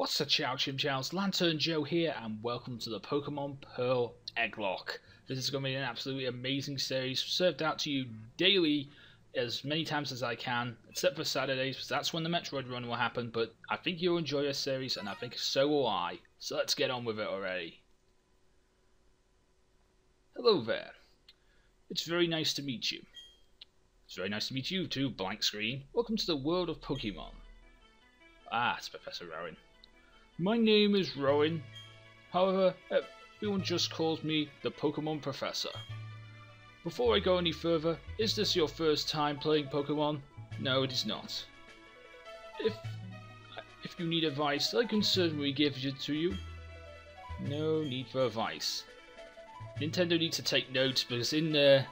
What's the chow chim chows? Lanturn Joe here, and welcome to the Pokemon Pearl Egglock. This is going to be an absolutely amazing series, served out to you daily as many times as I can, except for Saturdays, because that's when the Metroid run will happen, but I think you'll enjoy this series, and I think so will I. So let's get on with it already. Hello there. It's very nice to meet you. It's very nice to meet you too, blank screen. Welcome to the world of Pokemon. Ah, it's Professor Rowan. My name is Rowan. However, everyone just calls me the Pokemon Professor. Before I go any further, is this your first time playing Pokemon? No, it is not. If you need advice, I can certainly give it to you. No need for advice. Nintendo needs to take notes because in the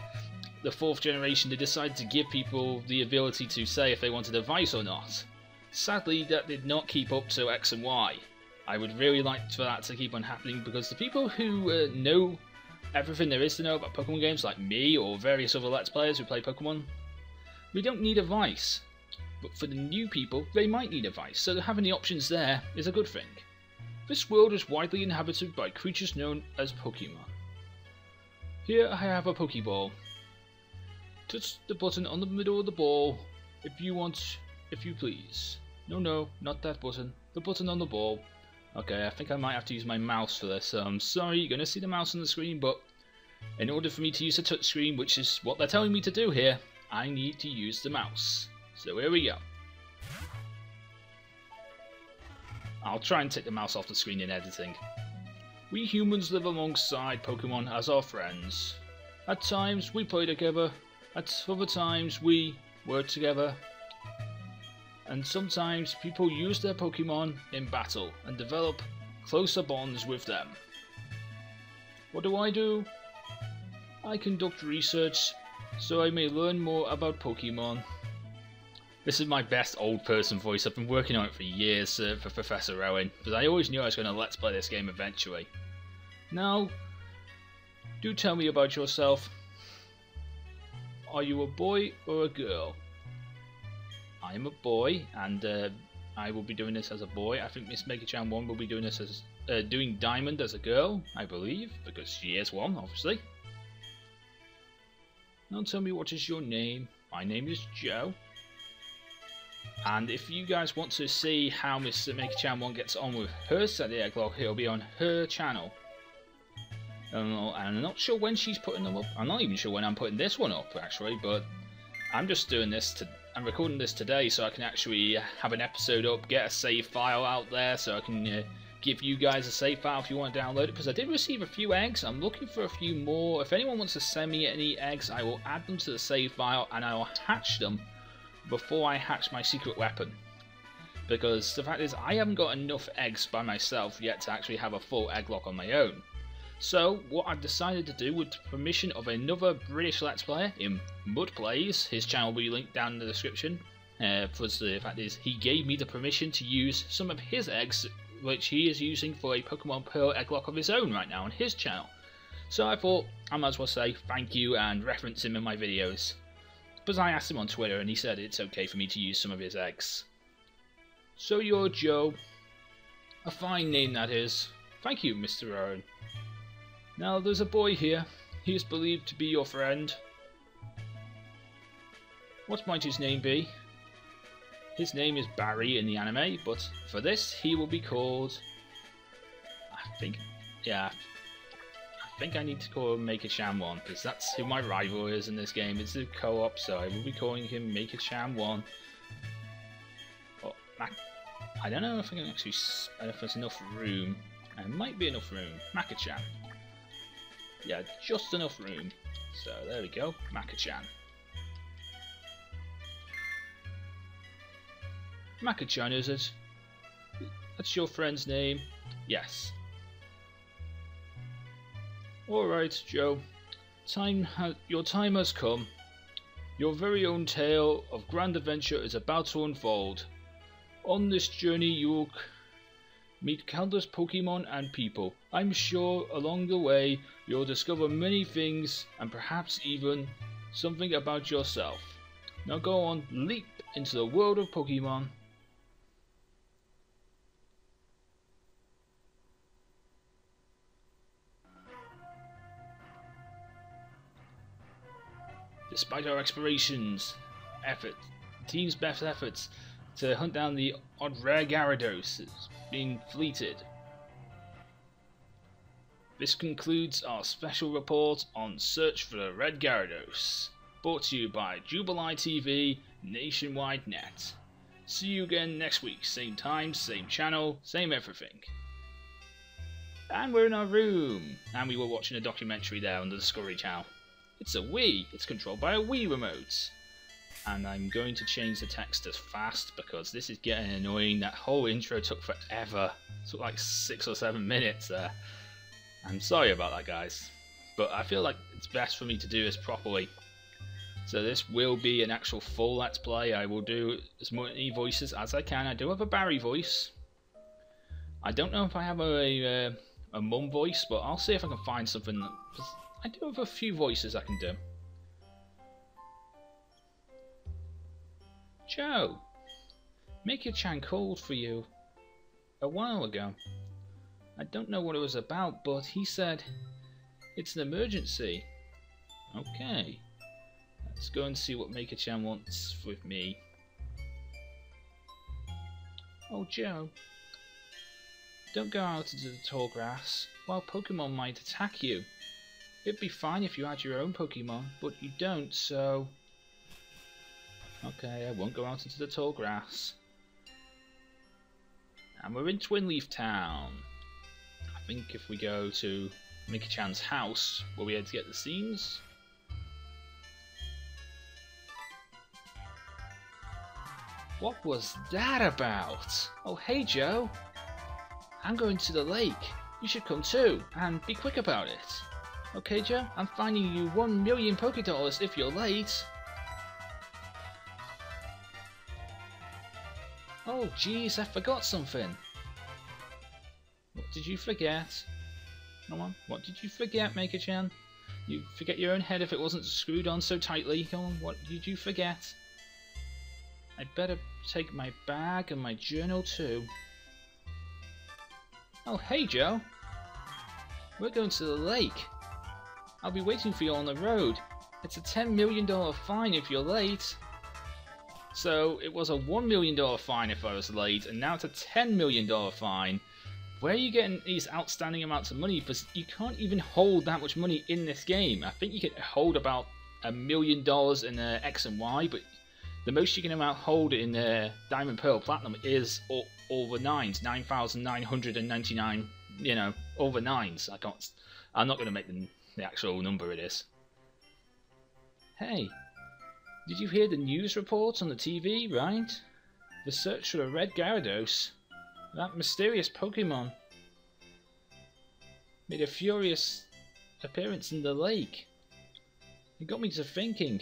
4th generation they decided to give people the ability to say if they wanted advice or not. Sadly, that did not keep up to X and Y. I would really like for that to keep on happening because the people who know everything there is to know about Pokemon games, like me or various other Let's Players who play Pokemon, we don't need advice. But for the new people, they might need advice, so having the options there is a good thing. This world is widely inhabited by creatures known as Pokemon. Here I have a Pokeball. Touch the button on the middle of the ball if you please. No, not that button. The button on the ball. Okay, I think I might have to use my mouse for this. I'm sorry, you're going to see the mouse on the screen, but in order for me to use the touch screen, which is what they're telling me to do here, I need to use the mouse. So here we go. I'll try and take the mouse off the screen in editing. We humans live alongside Pokemon as our friends. At times we play together, at other times we work together. And sometimes people use their Pokemon in battle and develop closer bonds with them. What do? I conduct research so I may learn more about Pokemon. This is my best old person voice. I've been working on it for years for Professor Rowan, but I always knew I was going to let's play this game eventually. Now, do tell me about yourself. Are you a boy or a girl? I am a boy, and I will be doing this as a boy. I think Miss Mega-chan 1 will be doing this as doing Diamond as a girl, I believe, because she is one, obviously. Now tell me, what is your name? My name is Joe. And if you guys want to see how Miss Mega-chan 1 gets on with her set of Egglockes, it'll be on her channel. And I'm not sure when she's putting them up. I'm not even sure when I'm putting this one up, actually, but I'm just doing this to. I'm recording this today so I can actually have an episode up, get a save file out there so I can give you guys a save file if you want to download it, because I did receive a few eggs. I'm looking for a few more. If anyone wants to send me any eggs, I will add them to the save file and I will hatch them before I hatch my secret weapon. Because the fact is, I haven't got enough eggs by myself yet to actually have a full Egglocke on my own. So, what I've decided to do, with the permission of another British Let's Player in Mud Plays, his channel will be linked down in the description, because the fact is, he gave me the permission to use some of his eggs, which he is using for a Pokemon Pearl Egglock of his own right now on his channel. So I thought, I might as well say thank you and reference him in my videos. But I asked him on Twitter and he said it's okay for me to use some of his eggs. So you're Joe. A fine name that is. Thank you, Mr. Rowan. Now there's a boy here. He is believed to be your friend. What might his name be? His name is Barry in the anime, but for this he will be called... I think I need to call him Mega-chan 1, because that's who my rival is in this game. It's a co-op, so I will be calling him Mega-chan 1. Oh, I don't know if I can actually... if there's enough room. There might be enough room. Maka-chan. Yeah, just enough room. So there we go, Maka-chan. Maka-chan, is it? That's your friend's name? Yes. Alright, Joe. Your time has come. Your very own tale of grand adventure is about to unfold. On this journey you will meet countless Pokemon and people. I'm sure along the way you'll discover many things and perhaps even something about yourself. Now go on, leap into the world of Pokemon. Despite our team's best efforts to hunt down the odd Red Gyarados has been fleeted. This concludes our special report on Search for the Red Gyarados, brought to you by Jubilee TV Nationwide Net. See you again next week, same time, same channel, same everything. And we're in our room, and we were watching a documentary there on the Discovery Channel. It's a Wii, it's controlled by a Wii remote. And I'm going to change the text as fast because this is getting annoying. That whole intro took forever. It took like 6 or 7 minutes there. I'm sorry about that, guys, but I feel like it's best for me to do this properly. So this will be an actual full Let's Play. I will do as many voices as I can. I do have a Barry voice. I don't know if I have a mum voice, but I'll see if I can find something. I do have a few voices I can do. Joe, Mika-chan called for you a while ago. I don't know what it was about, but he said it's an emergency. Okay, let's go and see what Mika-chan wants with me. Oh, Joe, don't go out into the tall grass. Wild Pokemon might attack you. It'd be fine if you had your own Pokemon, but you don't, so... Okay, I won't go out into the tall grass. And we're in Twin Leaf Town. I think if we go to Mika-chan's house, we'll be able to get the scenes. What was that about? Oh, hey Joe. I'm going to the lake. You should come too, and be quick about it. Okay, Joe? I'm finding you 1 million Pokédollars if you're late. Oh, jeez, I forgot something. What did you forget? Come on, what did you forget, Mika-chan? You'd forget your own head if it wasn't screwed on so tightly. Come on, what did you forget? I'd better take my bag and my journal too. Oh, hey, Joe. We're going to the lake. I'll be waiting for you on the road. It's a $10 million fine if you're late. So it was a $1 million fine if I was late, and now it's a $10 million fine. Where are you getting these outstanding amounts of money? Because you can't even hold that much money in this game. I think you can hold about $1 million in X and Y, but the most you can hold in Diamond, Pearl, Platinum is all the 9s, 9,999. You know, all the 9s. I'm not going to make the actual number it is. Hey. Did you hear the news reports on the TV, right? The search for the Red Gyarados, that mysterious Pokemon, made a furious appearance in the lake. It got me to thinking,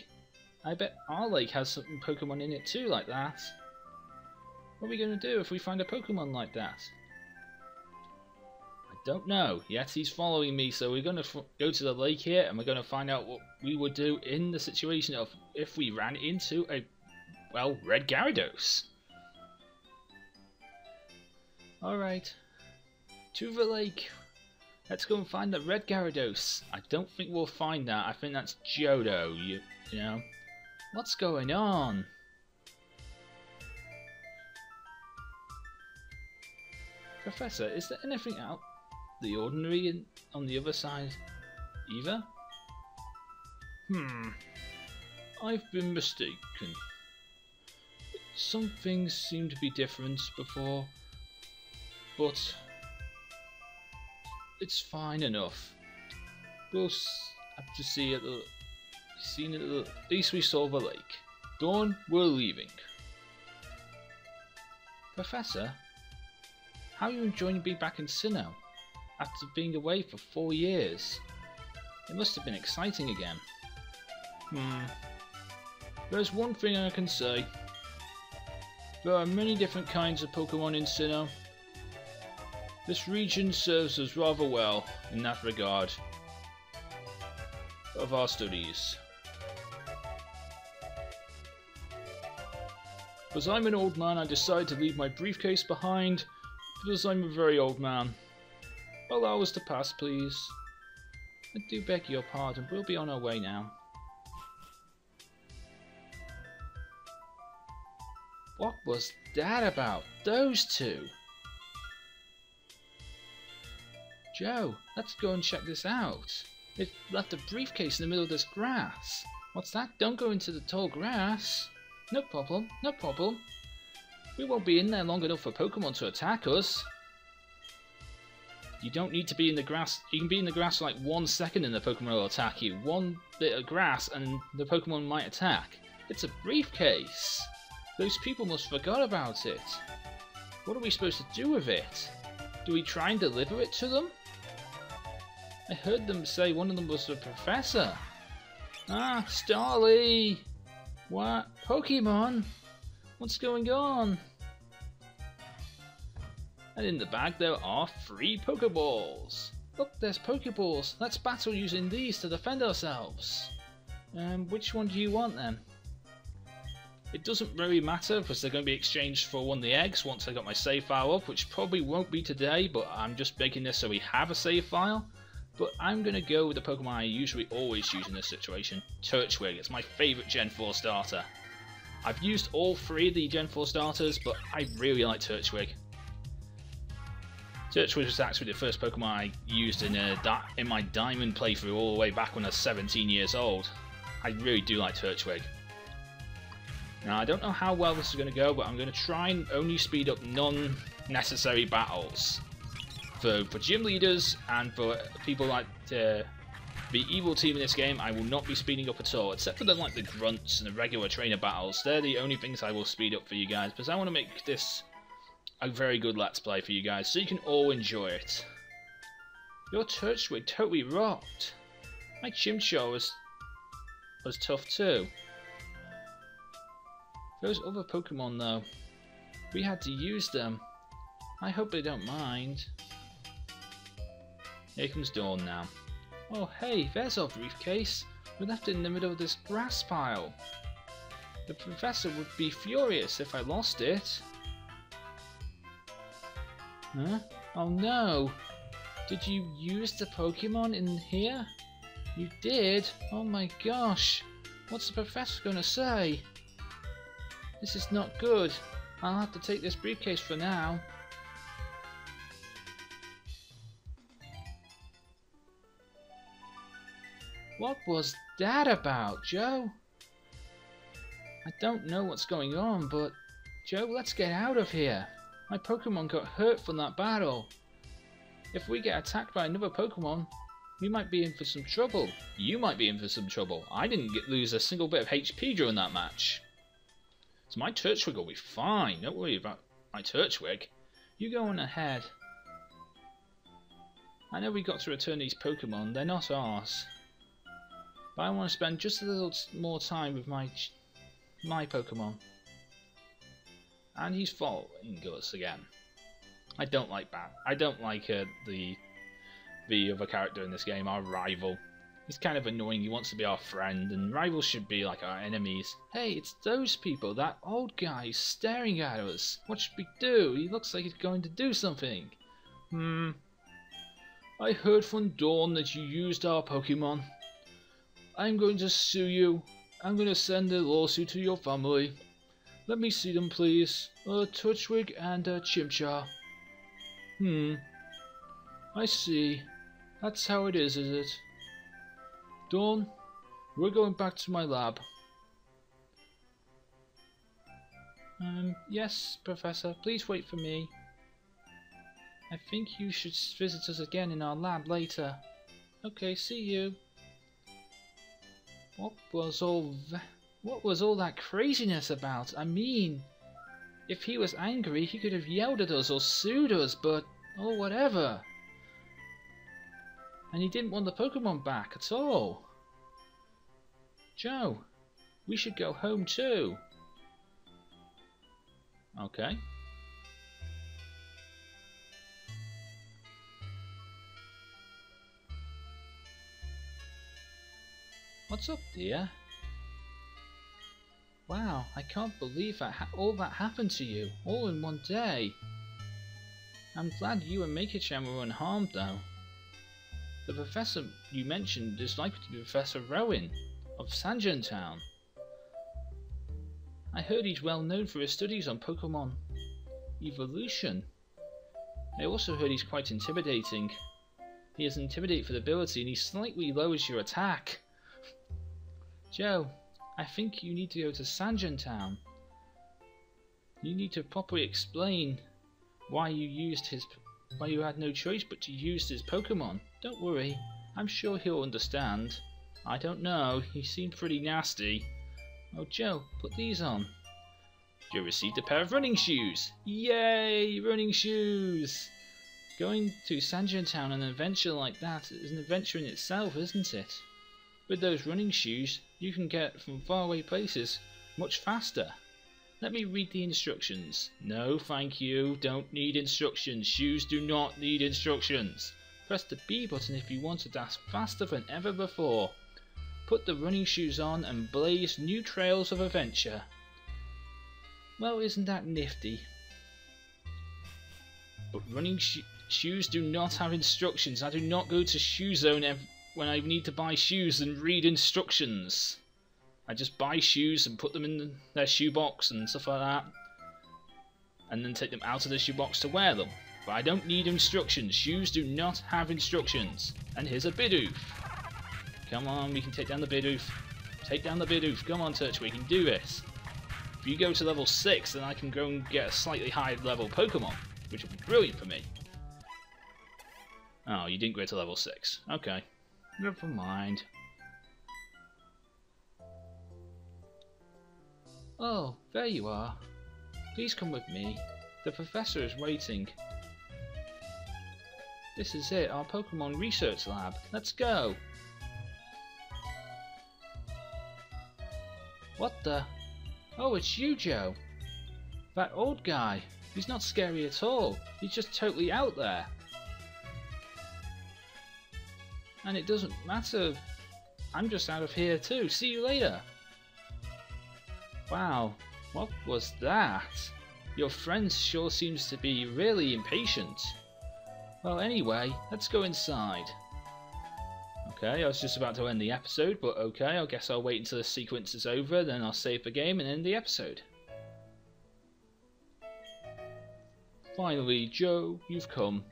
I bet our lake has some Pokemon in it too like that. What are we going to do if we find a Pokemon like that? I don't know. Yet he's following me, so we're going to go to the lake here and we're going to find out what we would do in the situation of if we ran into a, well, Red Gyarados. Alright, to the lake. Let's go and find the Red Gyarados. I don't think we'll find that. I think that's Johto, you know. What's going on? Professor, is there anything out the ordinary on the other side either? I've been mistaken. Some things seem to be different before, but it's fine enough. We'll have to see at the scene at least we saw the lake. Dawn, we're leaving. Professor, how are you enjoying being back in Sinnoh after being away for 4 years? It must have been exciting again. There's one thing I can say. There are many different kinds of Pokemon in Sinnoh. This region serves us rather well in that regard of our studies. As I'm an old man, I decided to leave my briefcase behind because I'm a very old man. Allow us to pass, please. I do beg your pardon, we'll be on our way now. What was that about? Those two? Joe, let's go and check this out. It left a briefcase in the middle of this grass. What's that? Don't go into the tall grass. No problem, no problem. We won't be in there long enough for Pokemon to attack us. You don't need to be in the grass. You can be in the grass for like 1 second and the Pokemon will attack you. One bit of grass and the Pokemon might attack. It's a briefcase. Those people must have forgot about it. What are we supposed to do with it? Do we try and deliver it to them? I heard them say one of them was the professor. Ah, Starly! What? Pokemon? What's going on? And in the bag there are 3 Pokeballs. Look, there's Pokeballs. Let's battle using these to defend ourselves. Which one do you want then? It doesn't really matter because they're going to be exchanged for one of the eggs once I got my save file up, which probably won't be today, but I'm just making this so we have a save file. But I'm going to go with the Pokemon I usually always use in this situation, Turtwig. It's my favourite Gen 4 starter. I've used all 3 of the Gen 4 starters, but I really like Turtwig. Turtwig was actually the first Pokemon I used in my Diamond playthrough all the way back when I was 17 years old. I really do like Turtwig. Now I don't know how well this is going to go, but I'm going to try and only speed up non-necessary battles. For gym leaders and for people like the evil team in this game, I will not be speeding up at all, except for the grunts and the regular trainer battles. They're the only things I will speed up for you guys, because I want to make this a very good Let's Play for you guys, so you can all enjoy it. Your Turtwig totally rocked. My Chimchar was tough too. Those other Pokemon though, we had to use them. I hope they don't mind. Here comes Dawn now. Oh hey, there's our briefcase. We left it in the middle of this grass pile. The professor would be furious if I lost it. Huh? Oh no! Did you use the Pokemon in here? You did? Oh my gosh! What's the professor gonna say? This is not good. I'll have to take this briefcase for now. What was that about, Joe? I don't know what's going on, but Joe, let's get out of here. My Pokemon got hurt from that battle. If we get attacked by another Pokemon, we might be in for some trouble. You might be in for some trouble. I didn't lose a single bit of HP during that match. So my Turtwig will be fine. Don't worry about my Turtwig. You go on ahead. I know we got to return these Pokemon. They're not ours. But I want to spend just a little more time with my Pokemon. And he's following us again. I don't like that. I don't like the other character in this game, our rival. He's kind of annoying. He wants to be our friend, and rivals should be like our enemies. Hey, it's those people. That old guy staring at us. What should we do? He looks like he's going to do something. I heard from Dawn that you used our Pokemon. I'm going to sue you. I'm going to send a lawsuit to your family. Let me see them, please. Turtwig and Chimchar. I see. That's how it is it? Dawn, we're going back to my lab. Yes, Professor. Please wait for me. I think you should visit us again in our lab later. Okay, see you. What was all that craziness about? I mean, if he was angry, he could have yelled at us or sued us, but oh, whatever. And he didn't want the Pokemon back at all. Joe, we should go home too. Okay. What's up, dear? Wow, I can't believe that all that happened to you, all in one day. I'm glad you and Makichan were unharmed, though. The professor you mentioned is likely to be Professor Rowan of Sanjin Town. I heard he's well known for his studies on Pokémon evolution. I also heard he's quite intimidating. He has an intimidate for the ability and he slightly lowers your attack. Joe, I think you need to go to Sanjin Town. You need to properly explain why you had no choice but to use his Pokemon. Don't worry, I'm sure he'll understand. I don't know, he seemed pretty nasty. Oh Joe, put these on. You received a pair of running shoes! Yay, running shoes! Going to Sanjin Town on an adventure like that is an adventure in itself, isn't it? With those running shoes, you can get from faraway places much faster. Let me read the instructions. No, thank you. Don't need instructions. Shoes do not need instructions. Press the B button if you want to dash faster than ever before. Put the running shoes on and blaze new trails of adventure. Well, isn't that nifty? But running shoes do not have instructions. I do not go to Shoe Zone when I need to buy shoes and read instructions. I just buy shoes and put them in their shoebox and stuff like that, and then take them out of the shoebox to wear them. But I don't need instructions. Shoes do not have instructions. And here's a Bidoof. Come on, we can take down the Bidoof. Take down the Bidoof. Come on, Turch, we can do this. If you go to level 6, then I can go and get a slightly higher level Pokemon, which will be brilliant for me. Oh, you didn't go to level 6. Okay. Never mind. Oh, there you are. Please come with me. The professor is waiting. This is it, our Pokemon research lab. Let's go. What the? Oh, it's you, Joe. That old guy. He's not scary at all. He's just totally out there. And it doesn't matter. I'm just out of here too. See you later. Wow, what was that? Your friend sure seems to be really impatient. Well, anyway, let's go inside. Okay, I was just about to end the episode, but okay, I guess I'll wait until the sequence is over, then I'll save the game and end the episode. Finally, Joe, you've come.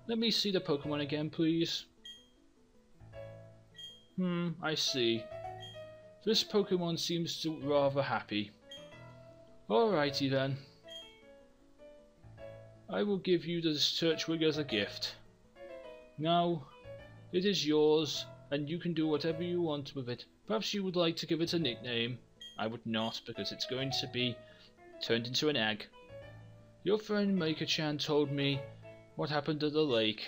Let me see the Pokemon again, please. I see. This Pokemon seems rather happy. Alrighty then. I will give you this Turtwig as a gift. Now, it is yours, and you can do whatever you want with it. Perhaps you would like to give it a nickname. I would not, because it's going to be turned into an egg. Your friend Maker-chan told me what happened at the lake.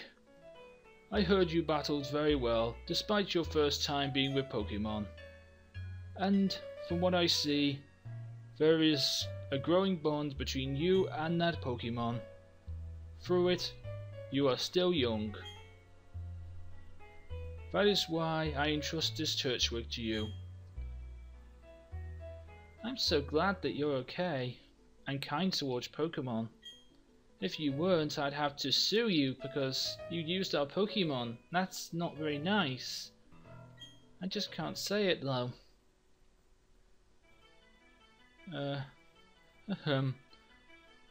I heard you battled very well, despite your first time being with Pokemon. And, from what I see, there is a growing bond between you and that Pokemon. Through it, you are still young. That is why I entrust this Turtwig to you. I'm so glad that you're okay, and kind towards Pokemon. If you weren't, I'd have to sue you because you used our Pokemon. That's not very nice. I just can't say it though.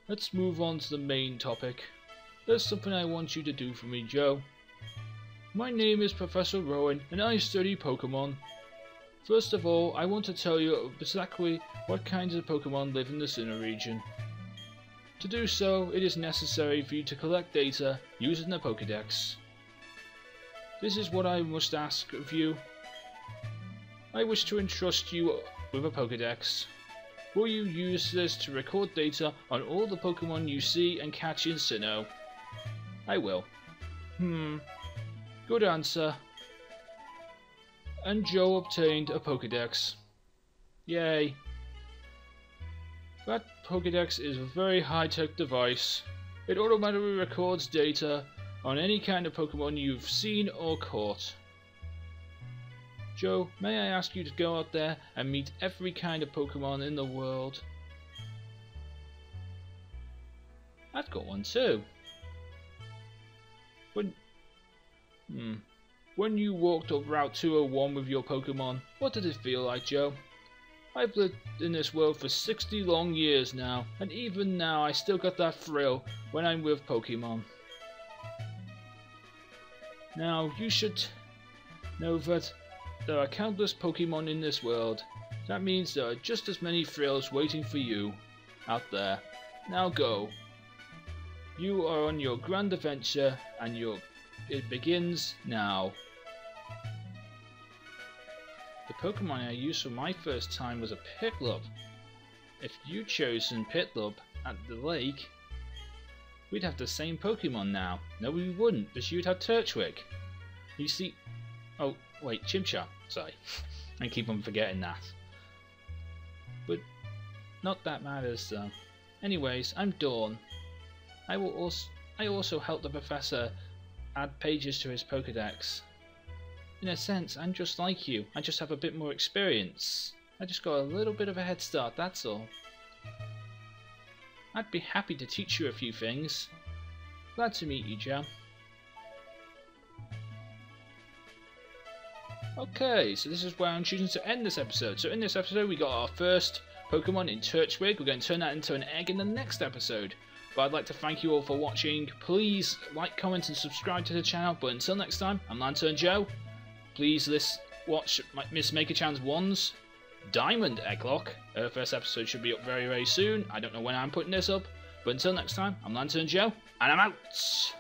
Let's move on to the main topic. There's something I want you to do for me, Joe. My name is Professor Rowan and I study Pokemon. First of all, I want to tell you exactly what kinds of Pokemon live in the Sinnoh region. To do so, it is necessary for you to collect data using the Pokédex. This is what I must ask of you. I wish to entrust you with a Pokédex. Will you use this to record data on all the Pokemon you see and catch in Sinnoh? I will. Good answer. And Joe obtained a Pokédex. Yay. That Pokédex is a very high-tech device. It automatically records data on any kind of Pokemon you've seen or caught. Joe, may I ask you to go out there and meet every kind of Pokemon in the world? I've got one too. When you walked up Route 201 with your Pokemon, what did it feel like, Joe? I've lived in this world for 60 long years now, and even now I still got that thrill when I'm with Pokemon. Now, you should know that there are countless Pokemon in this world. That means there are just as many thrills waiting for you out there. Now go. You are on your grand adventure, and it begins now. The Pokemon I used for my first time was a Piplup. If you'd chosen Piplup at the lake, we'd have the same Pokemon now. No, we wouldn't, because you'd have Turtwig. You see... Oh, wait, Chimchar. Sorry. I keep on forgetting that. But not that matters, though. Anyways, I'm Dawn. I also helped the Professor add pages to his Pokédex. In a sense, I'm just like you. I just have a bit more experience. I just got a little bit of a head start, that's all. I'd be happy to teach you a few things. Glad to meet you, Joe. Okay, so this is where I'm choosing to end this episode. So in this episode we got our first Pokemon in Turtwig. We're going to turn that into an egg in the next episode. But I'd like to thank you all for watching. Please like, comment and subscribe to the channel. But until next time, I'm Lanturn Joe. Please watch Miss Maker-chan's Wands Diamond Egglock. Her first episode should be up very, very soon. I don't know when I'm putting this up. But until next time, I'm Lanturn Joe, and I'm out!